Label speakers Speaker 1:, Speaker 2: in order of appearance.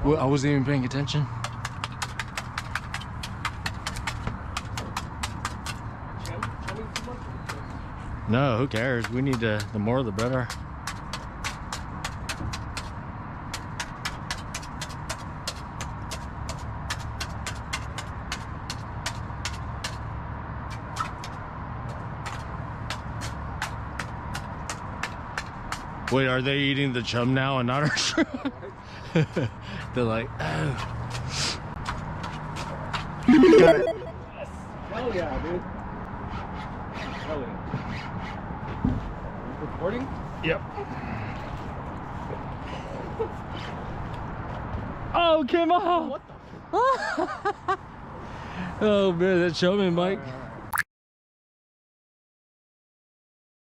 Speaker 1: Well, I wasn't even paying attention. No, who cares? We need to, the more the better. Wait, are they eating the chum now and not our shrimp? They're like, oh.
Speaker 2: Hell yeah, dude. Hell yeah. Recording?
Speaker 1: Yep. Oh, came off.
Speaker 2: What the?
Speaker 1: Oh man, that's chumming, Mike.